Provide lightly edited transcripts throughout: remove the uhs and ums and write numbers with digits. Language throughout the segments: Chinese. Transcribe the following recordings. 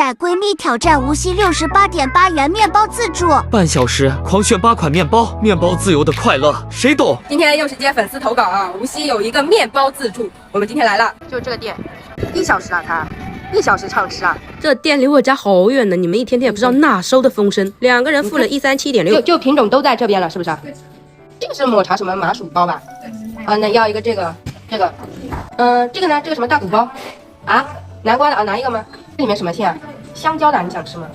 带闺蜜挑战无锡68.8元面包自助，半小时狂选8款面包，面包自由的快乐，谁懂？今天又是接粉丝投稿啊！无锡有一个面包自助，我们今天来了，就这个店，1小时啊，它1小时畅吃啊！这店离我家好远呢，你们一天天也不知道哪收的风声。2个人付了137.6，就品种都在这边了，是不是？这个是抹茶什么麻薯包吧？啊，那要一个这个，这个呢？这个什么大骨包？啊，南瓜的啊，拿一个吗？这里面什么馅啊？香蕉的，你想吃吗？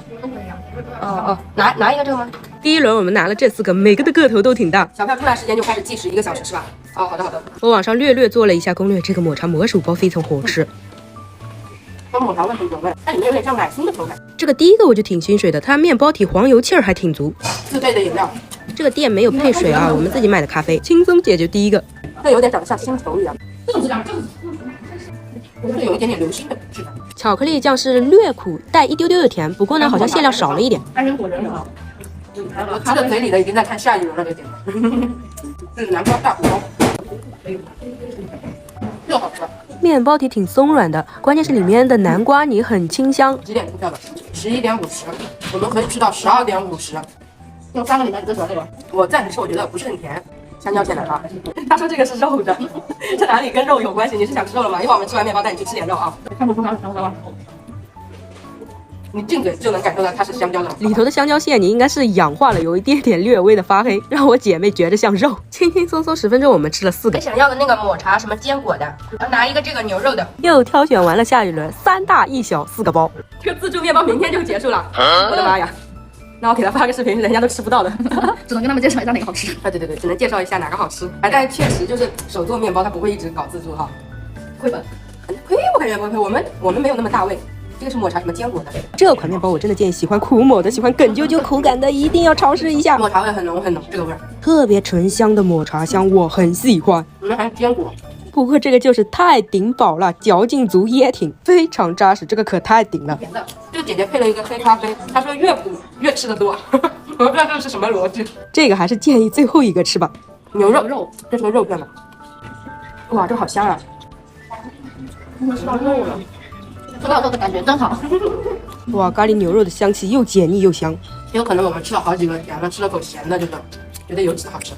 哦，拿一个这个吗？第一轮我们拿了这4个，每个的个头都挺大。小票出来时间就开始计时1个小时是吧？哦，好的好的。我网上略做了一下攻略，这个抹茶魔薯包非常好吃。跟抹茶味很有味，它里面有点像奶心的口感。这个第一个我就挺心水的，它面包体黄油气儿还挺足。自备的饮料。这个店没有配水啊，我们自己买的咖啡，轻松解决第一个。这有点长得像星球一样。这种质量，就是有一点点流心的质感。巧克力酱是略苦，带一丢丢的甜，不过呢好像馅料少了一点。安仁果仁啊，我吃的嘴里的已经在看下一轮了，这点。这是南瓜大骨包，又好吃。面包体挺松软的，关键是里面的南瓜泥很清香。几点出票的？11点50，我们可以吃到12点50。用3个里面你最喜欢这个？我暂时吃，我觉得不是很甜。香蕉馅的啊，他说这个是肉的，这哪里跟肉有关系？你是想吃肉了吗？一会儿我们吃完面包带你去吃点肉啊。看不出它是香蕉啊，你进嘴就能感受到它是香蕉的。里头的香蕉馅你应该是氧化了，有一点点略微的发黑，让我姐妹觉得像肉。轻轻松松10分钟我们吃了4个。我想要的那个抹茶什么坚果的，拿一个这个牛肉的。又挑选完了下一轮，3大1小4个包。这个自助面包明天就结束了，我的妈呀！那我给他发个视频，人家都吃不到的，只能跟他们介绍一下哪个好吃。对，只能介绍一下哪个好吃。哎，但是确实就是手做面包，它不会一直搞自助哈，亏本？亏我感觉不会亏，我们没有那么大胃。这个是抹茶什么坚果的，这款面包我真的建议喜欢苦抹的、喜欢梗啾啾口感的，一定要尝试一下。抹茶味很浓很浓，这个味儿特别醇香的抹茶香，我很喜欢。里面还有坚果。不过这个就是太顶饱了，嚼劲足噎挺，非常扎实，这个可太顶了。这个姐姐配了一个黑咖啡，她说越苦越吃得多，我不知道这是什么逻辑。这个还是建议最后一个吃吧。牛肉，这是个肉片吗？哇，这个好香啊！吃到肉了，吃到肉的感觉真好。哇，咖喱牛肉的香气又解腻又香。也有可能我们吃了好几个甜的，吃了口咸的，就是觉得尤其好吃。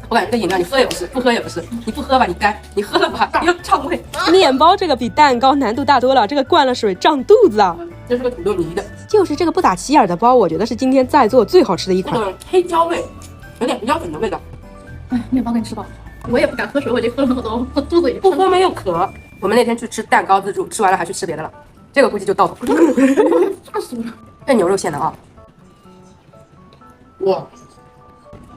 我感觉这个饮料你喝也不是，不喝也不是，你不喝吧你干，你喝了吧你又胀胃。面包这个比蛋糕难度大多了，这个灌了水胀肚子啊。这是个土豆泥的，就是这个不打起眼的包，我觉得是今天在座最好吃的一款。这个黑椒味，有点胡椒粉的味道。哎，面包给你吃饱，我也不敢喝水，我已经喝了那么多，我肚子已经不喝没有渴。我们那天去吃蛋糕自助，吃完了还去吃别的了，这个估计就到头。吓死我了！这牛肉馅的啊，哇，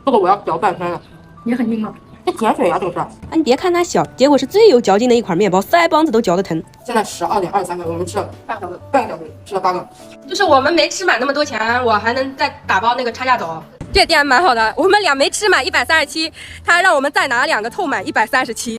这个我要嚼半圈了。也很硬吗？这甜水呀，这个是。啊，你别看它小，结果是最有嚼劲的一款面包，腮帮子都嚼得疼。现在12点23分，我们吃了半个小时，吃了8个。就是我们没吃满那么多钱，我还能再打包那个差价走。这店蛮好的，我们俩没吃满137，他让我们再拿2个凑满137。